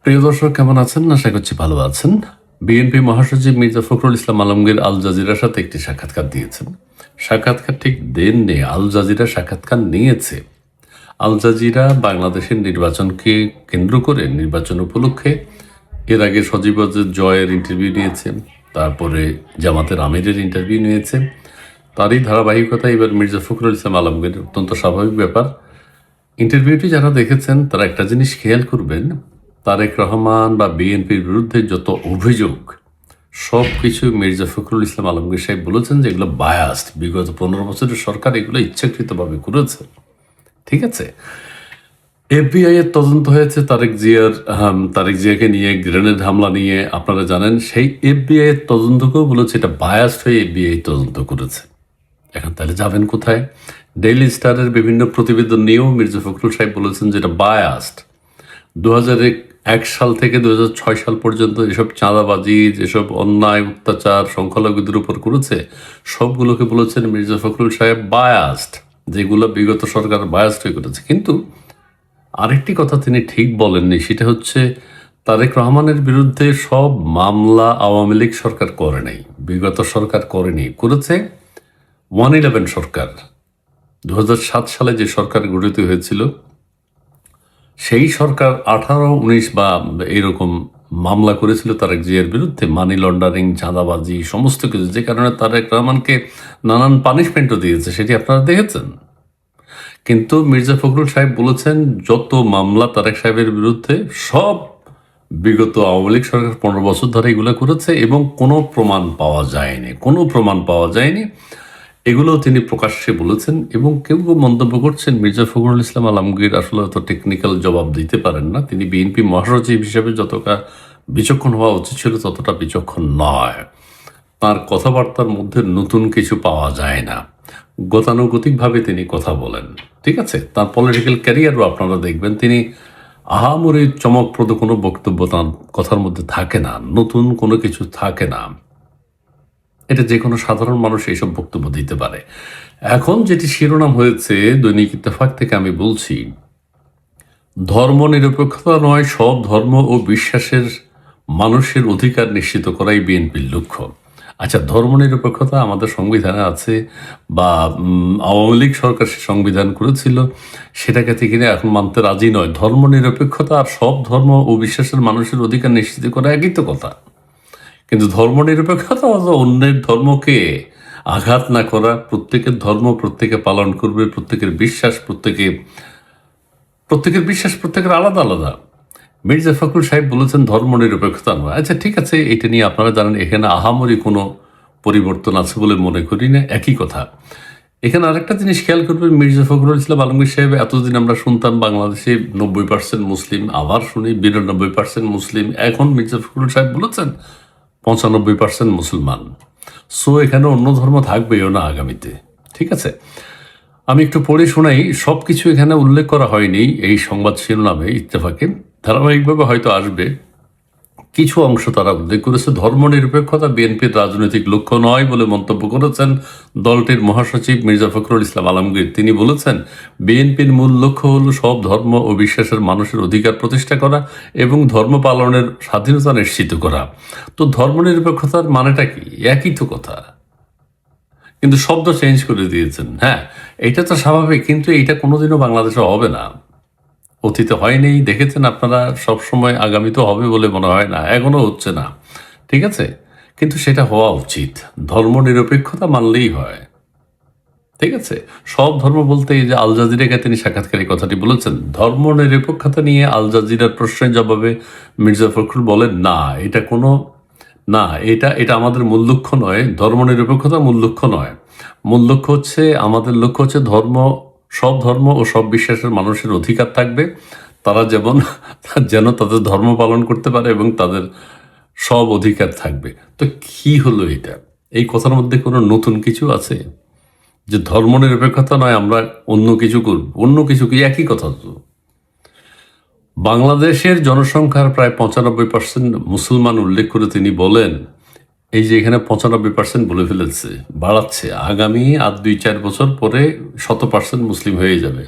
প্রিয় দর্শক, কেমন আছেন? আশা করছি ভালো আছেন। বিএনপি মহাসচিব মির্জা ফখরুল ইসলাম আলমগীর আল জাজিরার সাথে একটি সাক্ষাৎকার দিয়েছেন। সাক্ষাৎকার ঠিক দেননি, আল জাজিরা সাক্ষাৎকার নিয়েছে। আল জাজিরা বাংলাদেশের নির্বাচনকে কেন্দ্র করে নির্বাচন উপলক্ষে এর আগে সজীব ওয়াজেদ জয়ের ইন্টারভিউ নিয়েছে, তারপরে জামাতের আমিরের ইন্টারভিউ নিয়েছে। তারই ধারাবাহিকতা এবার মির্জা ফখরুল ইসলাম আলমগীর। অত্যন্ত স্বাভাবিক ব্যাপার। ইন্টারভিউটি যারা দেখেছেন তারা একটা জিনিস খেয়াল করবেন, তারেক রহমান বা বিএনপির বিরুদ্ধে যত অভিযোগ সব কিছু মির্জা ফখরুল ইসলাম আলমগীর সাহেব বলেছেন যে এগুলো বায়াসড। বিগত 15 বছরের সরকার এগুলো ইচ্ছাকৃতভাবে করেছে। ঠিক আছে, এফবিআই এর তদন্ত হয়েছে তারেক জিয়াকে নিয়ে, গ্রেনেড হামলা নিয়ে, আপনারা জানেন। সেই এফবিআই এর তদন্তকেও বলেছে এটা বায়াসড হয়ে এফবিআই তদন্ত করেছে। এখন তাহলে যাবেন কোথায়? ডেইলি স্টারের বিভিন্ন প্রতিবেদন নিয়েও মির্জা ফখরুল সাহেব বলেছেন যেটা বায়াসড। 2001 সাল থেকে 2006 সাল পর্যন্ত যেসব চাঁদাবাজি, যেসব অন্যায় অত্যাচার সংখ্যালঘুদের উপর করেছে সবগুলোকে বলেছেন মির্জা ফখরুল সাহেব বায়াসড, যেগুলো বিগত সরকার বায়াসড হয়ে করেছে। কিন্তু আরেকটি কথা তিনি ঠিক বলেননি, সেটা হচ্ছে তারেক রহমানের বিরুদ্ধে সব মামলা আওয়ামী লীগ সরকার করে নাই, বিগত সরকার করেনি, করেছে 111 সরকার। 2007 সালে যে সরকার গঠিত হয়েছিল সেই সরকার 18-19 বা এরকম মামলা করেছিল তারেক জিয়ার বিরুদ্ধে, মানি লন্ডারিং, চাঁদাবাজি, সমস্ত কিছু, যে কারণে তারেক রহমানকে নানান পানিশমেন্টও দিয়েছে, সেটি আপনারা দেখেছেন। কিন্তু মির্জা ফখরুল সাহেব বলেছেন যত মামলা তারেক সাহেবের বিরুদ্ধে সব বিগত আওয়ামী লীগ সরকার 15 বছর ধরে এগুলো করেছে এবং কোনো প্রমাণ পাওয়া যায়নি। এগুলো তিনি প্রকাশ্যে বলেছেন। এবং কেউ কেউ মন্তব্য করছেন মির্জা ফখরুল ইসলাম আলমগীর আসলে অত টেকনিক্যাল জবাব দিতে পারেন না। তিনি বিএনপি মহাসচিব হিসেবে যতটা বিচক্ষণ হওয়া উচিত ছিল ততটা বিচক্ষণ নয়। তার কথাবার্তার মধ্যে নতুন কিছু পাওয়া যায় না, গতানুগতিকভাবে তিনি কথা বলেন। ঠিক আছে, তার পলিটিক্যাল ক্যারিয়ারও আপনারা দেখবেন তিনি আহামরি চমকপ্রদ কোনো বক্তব্য তার কথার মধ্যে থাকে না, নতুন কোনো কিছু থাকে না। এটা যে কোনো সাধারণ মানুষ এইসব বক্তব্য দিতে পারে। এখন যেটি শিরোনাম হয়েছে দৈনিক ইত্তেফাক থেকে, আমি বলছি ধর্ম নিরপেক্ষতা নয়, সব ধর্ম ও বিশ্বাসের মানুষের অধিকার নিশ্চিত করাই বিএনপির লক্ষ্য। আচ্ছা, ধর্ম নিরপেক্ষতা আমাদের সংবিধানে আছে, বা আওয়ামী লীগ সরকার সে সংবিধান করেছিল, সেটাকে থেকে এখন মানতে রাজি নয়। ধর্ম নিরপেক্ষতা আর সব ধর্ম ও বিশ্বাসের মানুষের অধিকার নিশ্চিত করা একই তো কথা। কিন্তু ধর্ম নিরপেক্ষতা হলো অন্যের ধর্মকে আঘাত না করা, প্রত্যেকের ধর্ম প্রত্যেকে পালন করবে, প্রত্যেকের বিশ্বাস প্রত্যেকের আলাদা আলাদা। মির্জা ফখরুল সাহেব বলেছেন ধর্ম নিরপেক্ষতা নয়। আচ্ছা ঠিক আছে, এটা নিয়ে আপনারা জানেন এখানে আহামরি কোনো পরিবর্তন আছে বলে মনে করি না, একই কথা। এখানে আরেকটা জিনিস খেয়াল করবেন, মির্জা ফখরুল ইসলাম আলমগীর সাহেব, এতদিন আমরা শুনতাম বাংলাদেশে 90% মুসলিম, আবার শুনি 92% মুসলিম। এখন মির্জা ফখরুল সাহেব বলেছেন 95% মুসলমান। সো এখানে অন্য ধর্ম থাকবেও না আগামীতে। ঠিক আছে, আমি একটু পড়ে শোনাই। সব কিছু এখানে উল্লেখ করা হয়নি এই সংবাদ শিরোনামে ইত্তেফাকে, ধারাবাহিকভাবে হয়তো আসবে। কিছু অংশ তারা উল্লেখ করেছে। ধর্ম নিরপেক্ষতা বিএনপির রাজনৈতিক লক্ষ্য নয় বলে মন্তব্য করেছেন দলটির মহাসচিব মির্জা ফখরুল ইসলাম আলমগীর। তিনি বলেছেন বিএনপির মূল লক্ষ্য হল সব ধর্ম ও বিশ্বাসের মানুষের অধিকার প্রতিষ্ঠা করা এবং ধর্ম পালনের স্বাধীনতা নিশ্চিত করা। তো ধর্ম নিরপেক্ষতার মানেটা কি? একই তো কথা, কিন্তু শব্দ চেঞ্জ করে দিয়েছেন। হ্যাঁ, এটা তো স্বাভাবিক, কিন্তু এটা কোনোদিনও বাংলাদেশে হবে না, অতীতে হয়নি, দেখেছেন আপনারা। সবসময় আগামী তো হবে বলে মনে হয় না, এখনো হচ্ছে না। ঠিক আছে, কিন্তু সেটা হওয়া উচিত। ধর্ম নিরপেক্ষতা মানলেই হয়। ঠিক আছে, সব ধর্ম বলতে এই যে আল জাজিরাকে তিনি সাক্ষাৎকারে কথাটি বলেছেন, ধর্ম নিরপেক্ষতা নিয়ে আল জাজিরার প্রশ্নের জবাবে মির্জা ফখরুল বলেন না, এটা কোনো না, এটা আমাদের মূল লক্ষ্য নয়। ধর্ম নিরপেক্ষতা মূল লক্ষ্য নয়। মূল লক্ষ্য হচ্ছে, আমাদের লক্ষ্য হচ্ছে সব ধর্ম ও সব বিশ্বাসের মানুষের অধিকার থাকবে, তারা যেন তাদের ধর্ম পালন করতে পারে এবং তাদের সব অধিকার থাকবে। তো কি হলো এটা? এই কথার মধ্যে কোনো নতুন কিছু আছে? যে ধর্ম নিরপেক্ষতা নয়, আমরা অন্য কিছু করব, অন্য কিছু কি? একই কথা তো। বাংলাদেশের জনসংখ্যার প্রায় 95% মুসলমান উল্লেখ করে তিনি বলেন, এই যে এখানে 95% বলে ফেলেছে, বাড়াচ্ছে, আগামী আর 2-4 বছর পরে 100% মুসলিম হয়ে যাবে।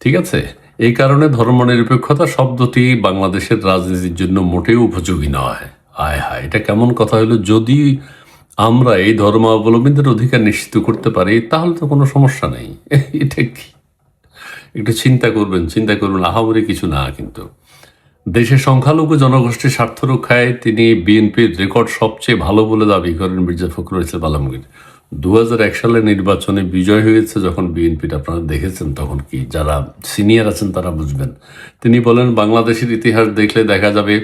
ঠিক আছে, এই কারণে ধর্মনিরপেক্ষতা শব্দটি বাংলাদেশের রাজনীতির জন্য মোটেও উপযোগী নয়। আয় হায়, এটা কেমন কথা হলো? যদি আমরা এই ধর্মাবলম্বীদের অধিকার নিশ্চিত করতে পারি তাহলে তো কোনো সমস্যা নেই। এটা কি, একটু চিন্তা করবেন, আহামরি কিছু না। কিন্তু দেশের সংখ্যালঘু জনগোষ্ঠীর স্বার্থ রক্ষায় তিনি বিএনপির রেকর্ড সবচেয়ে ভালো বলে দাবি করেন মির্জা ফখরুল ইসলাম আলমগীর। 2001 সালে নির্বাচনে বিজয় হয়েছে যখন বিএনপিটা আপনারা দেখেছেন, তখন কি যারা সিনিয়র আছেন তারা বুঝবেন। তিনি বলেন, বাংলাদেশের ইতিহাস দেখলে দেখা যাবে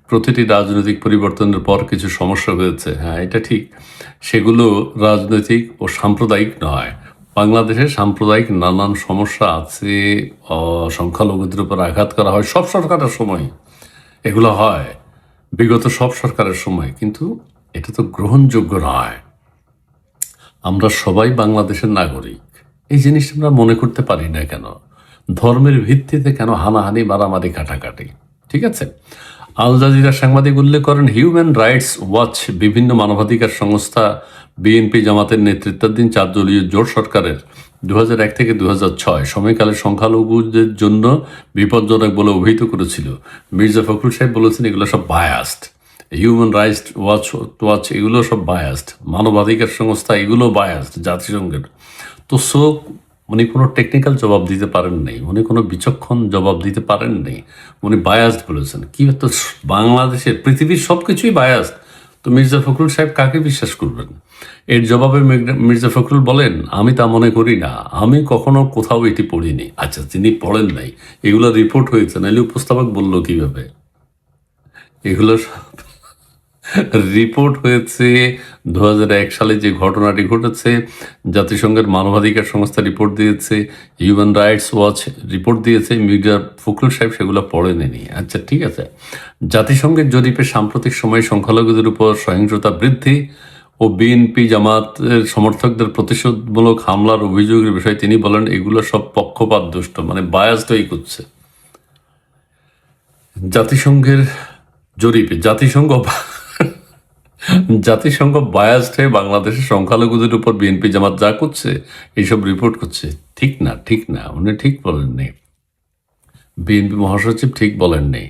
প্রতিটি রাজনৈতিক পরিবর্তনের পর কিছু সমস্যা হয়েছে। হ্যাঁ, এটা ঠিক, সেগুলো রাজনৈতিক ও সাম্প্রদায়িক নয়। বাংলাদেশের সাম্প্রদায়িক নানান সমস্যা আছে, সংখ্যালঘুদের উপর আঘাত করা হয় সব সরকারের সময়, এগুলো হয় বিগত সব সরকারের সময়, কিন্তু এটা তো গ্রহণযোগ্য নয়। আমরা সবাই বাংলাদেশের নাগরিক, এই জিনিসটা আমরা মনে করতে পারি না কেন? ধর্মের ভিত্তিতে কেন হানাহানি, মারামারি, কাটাকাটি? ঠিক আছে। আল জাজিরা সাংবাদিক উল্লেখ করেন, হিউম্যান রাইটস ওয়াচ বিভিন্ন মানবাধিকার সংস্থা বিএনপি জামাতের নেতৃত্বাধীন 4 দলীয় জোট সরকারের 2001 থেকে 2006 সময়কালে সংখ্যালঘুদের জন্য বিপজ্জনক বলে অভিহিত করেছিল। মির্জা ফখরুল সাহেব বলেছেন এগুলো সব বায়াসড। হিউম্যান রাইটস ওয়াচ এগুলো সব বায়াসড, মানবাধিকার সংস্থা এগুলো বায়াসড, জাতিসংঘের। তো উনি কোনো টেকনিক্যাল জবাব দিতে পারেন নাই, উনি কোনো বিচক্ষণ জবাব দিতে পারেন নাই, উনি বায়াসড বলেছেন। কি তো বাংলাদেশের, পৃথিবীর সব কিছুই বায়াসড, তো মির্জা ফখরুল সাহেব কাকে বিশ্বাস করবেন? এর জবাবে মির্জা ফখরুল বলেন, আমি তা মনে করি না, আমি কখনো কোথাও এটি পড়িনি। আচ্ছা, তিনি পড়েন নাই, এগুলো রিপোর্ট হয়েছে, নাহলে উপস্থাপক বললো কিভাবে? এগুলো রিপোর্ট হয়েছে 2001 সালে যে ঘটনাটি ঘটেছে, জাতিসংঘের মানবাধিকার সংস্থা রিপোর্ট দিয়েছে, হিউম্যান রাইটস ওয়াচ রিপোর্ট দিয়েছে, মির্জা ফখরুল সাহেব সেগুলো পড়ে নেনি। আচ্ছা, ঠিক আছে। জাতিসংঘের জরিপে সাম্প্রতিক সময়ে সংখ্যালঘুদের উপর সহিংসতা বৃদ্ধি ও বিএনপি জামাতের সমর্থকদের প্রতিশোধমূলক হামলার অভিযোগের বিষয়ে তিনি বলেন, এগুলো সব পক্ষপাত দুষ্ট, মানে বায়াসড হয়ে করছে। জাতিসংঘের জরিপে জাতিসংঘ বায়াসড হয়ে বাংলাদেশের সংখ্যালঘুদের উপর বিএনপি জামাত যা করছে এইসব রিপোর্ট করছে। ঠিক না, উনি ঠিক বলেননি, বিএনপি মহাসচিব ঠিক বলেননি।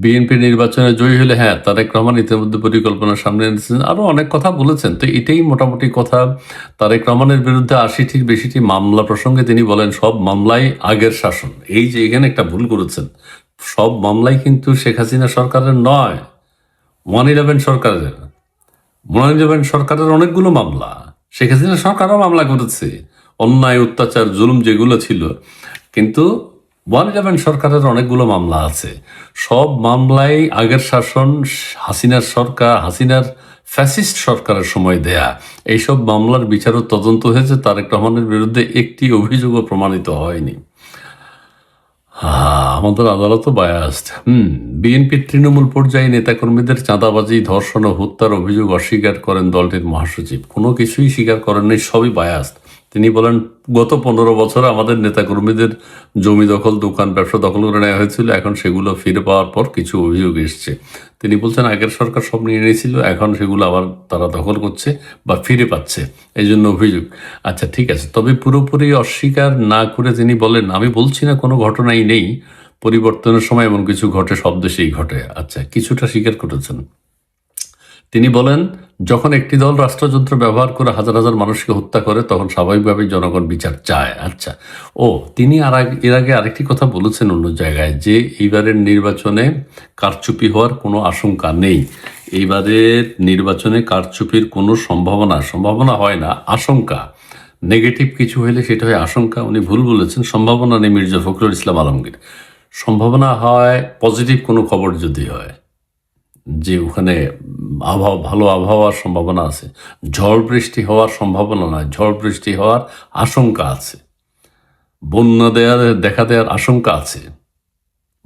বিএনপি নির্বাচনে জয়ী হলে হ্যাঁ, তারেক রহমান ইতিমধ্যে পরিকল্পনার সামনে এনেছেন, আরও অনেক কথা বলেছেন। তো এটাই মোটামুটি কথা। তারেক রহমানের বিরুদ্ধে 80টির বেশিটি মামলা প্রসঙ্গে তিনি বলেন, সব মামলাই আগের শাসন। এই যে এখানে একটা ভুল করেছেন, সব মামলাই কিন্তু শেখ হাসিনা সরকারের নয়, 111 সরকারের। 111 সরকারের অনেকগুলো মামলা, শেখ হাসিনা সরকারও মামলা করেছে, অন্যায়, অত্যাচার, জুলুম যেগুলো ছিল, কিন্তু 111 সরকারের অনেকগুলো মামলা আছে। সব মামলাই আগের শাসন, হাসিনার সরকার, হাসিনার ফ্যাসিস্ট সরকারের সময় দেয়া। এইসব মামলার বিচার ও তদন্ত হয়েছে, তারেক রহমানের বিরুদ্ধে একটি অভিযোগও প্রমাণিত হয়নি। আমাদের আদালতও বায়াসড। বিএনপির তৃণমূল পর্যায়ে নেতাকর্মীদের চাঁদাবাজি, ধর্ষণ ও হত্যার অভিযোগ অস্বীকার করেন দলটির মহাসচিব। কোনো কিছুই স্বীকার করেননি, সবই বায়াসড। তিনি বলেন, গত 15 বছরে আমাদের নেতাকর্মীদের জমি দখল, দোকান, ব্যবসা দখল করে নেওয়া হয়েছিল, এখন সেগুলো ফিরে পাওয়ার পর কিছু অভিযোগ এসছে। তিনি বলছেন, আগের সরকার সব নিয়ে নিয়েছিল, এখন সেগুলো আবার তারা দখল করছে বা ফিরে পাচ্ছে, এই জন্য অভিযোগ। আচ্ছা, ঠিক আছে। তবে পুরোপুরি অস্বীকার না করে তিনি বলেন, আমি বলছি না কোনো ঘটনাই নেই, পরিবর্তনের সময় এমন কিছু ঘটে, সব দেশেই ঘটে। আচ্ছা, কিছুটা স্বীকার করেছেন। তিনি বলেন, যখন একটি দল রাষ্ট্রযন্ত্র ব্যবহার করে হাজার হাজার মানুষকে হত্যা করে, তখন স্বাভাবিকভাবেই জনগণ বিচার চায়। আচ্ছা, তিনি এর আগে আরেকটি কথা বলেছেন অন্য জায়গায়, যে এইবারের নির্বাচনে কারচুপি হওয়ার কোনো আশঙ্কা নেই। এইবারের নির্বাচনে কারচুপির কোনো সম্ভাবনা হয় না, আশঙ্কা। নেগেটিভ কিছু হলে সেটা হয় আশঙ্কা। উনি ভুল বলেছেন, সম্ভাবনা নেই। মির্জা ফখরুল ইসলাম আলমগীর, সম্ভাবনা হয় পজিটিভ কোনো খবর যদি হয়, যে ওখানে ভালো আবহাওয়ার সম্ভাবনা আছে। ঝড় বৃষ্টি হওয়ার সম্ভাবনা নয়, ঝড় বৃষ্টি হওয়ার আশঙ্কা আছে। বন্যা দেখা দেওয়ার আশঙ্কা আছে।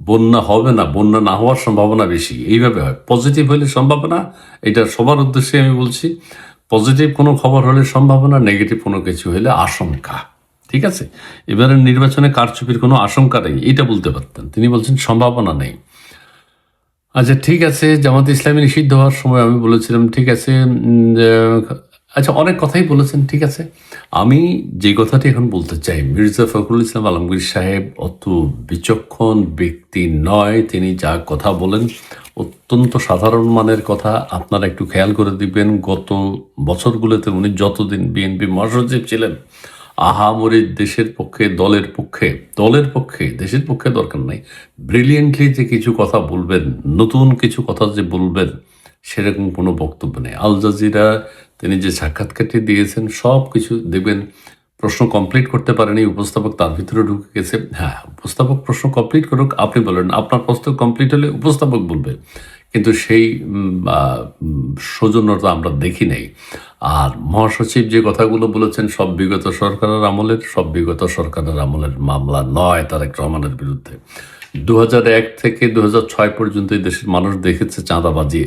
বন্যা হবে না, বন্যা না হওয়ার সম্ভাবনা বেশি, এইভাবে হয়। পজিটিভ হলে সম্ভাবনা, এটা সবার উদ্দেশ্যে আমি বলছি, পজিটিভ কোনো খবর হলে সম্ভাবনা, নেগেটিভ কোনো কিছু হলে আশঙ্কা। ঠিক আছে। এবারের নির্বাচনে কারচুপির কোনো আশঙ্কা নেই, এটা বলতে পারতেন। তিনি বলছেন সম্ভাবনা নেই। আচ্ছা, ঠিক আছে। জামাত ইসলামী নিষিদ্ধ হওয়ার সময় আমি বলেছিলাম, ঠিক আছে, আচ্ছা, অনেক কথাই বলেছেন, ঠিক আছে। আমি যে কথাটি এখন বলতে চাই, মির্জা ফখরুল ইসলাম আলমগীর সাহেব অত বিচক্ষণ ব্যক্তি নয়। তিনি যা কথা বলেন অত্যন্ত সাধারণ মানের কথা। আপনারা একটু খেয়াল করে দিবেন, গত বছরগুলোতে উনি যতদিন বিএনপি মহাসচিব ছিলেন, আহামরি দেশের পক্ষে, দলের পক্ষে, দেশের পক্ষে দরকার নাই, ব্রিলিয়েন্টলি যে কিছু কথা বলবেন, নতুন কিছু কথা যে বলবেন, সেরকম কোনো বক্তব্য নেই। আল জাজিরা তিনি যে সাক্ষাৎকারটি দিয়েছেন, সব কিছু দেখবেন। প্রশ্ন কমপ্লিট করতে পারেনি উপস্থাপক, তার ভিতরে ঢুকে গেছে। হ্যাঁ, উপস্থাপক প্রশ্ন কমপ্লিট করুক, আপনি বলেন, আপনার প্রশ্ন কমপ্লিট হলে উপস্থাপক বলবে, কিন্তু সেই সৌজন্যতা আমরা দেখি নাই। আর মহাসচিব যে কথাগুলো বলেছেন, সব বিগত সরকারের আমলের মামলা নয় তারেক রহমানের বিরুদ্ধে। 2001 থেকে 2006 পর্যন্ত এই দেশের মানুষ দেখেছে চাঁদাবাজি।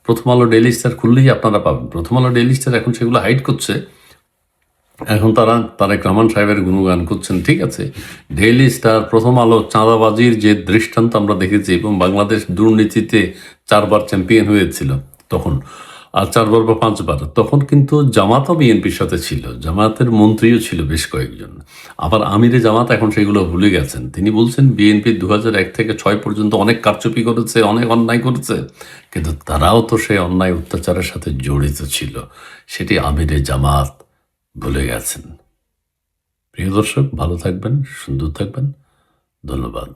প্রথম আলো ডেইলি স্টার খুললেই আপনারা পাবেন। প্রথম আলো ডেইলি স্টার এখন সেগুলো হাইড করছে। এখন তারা তারেক রহমান সাহেবের গুণগান করছেন, ঠিক আছে। ডেইলি স্টার, প্রথম আলো চাঁদাবাজির যে দৃষ্টান্ত আমরা দেখেছি, এবং বাংলাদেশ দুর্নীতিতে 4বার চ্যাম্পিয়ন হয়েছিল তখন, আর 4বার বা 5বার, তখন কিন্তু জামাতও বিএনপির সাথে ছিল, জামাতের মন্ত্রীও ছিল বেশ কয়েকজন। আবার আমিরে জামাত এখন সেগুলো ভুলে গেছেন। তিনি বলছেন বিএনপি 2001 থেকে 6 পর্যন্ত অনেক কারচুপি করেছে, অনেক অন্যায় করেছে, কিন্তু তারাও তো সেই অন্যায় অত্যাচারের সাথে জড়িত ছিল। সেটি আমিরে জামাত ভুলে গেছেন। প্রিয় দর্শক, ভালো থাকবেন, সুন্দর থাকবেন। ধন্যবাদ।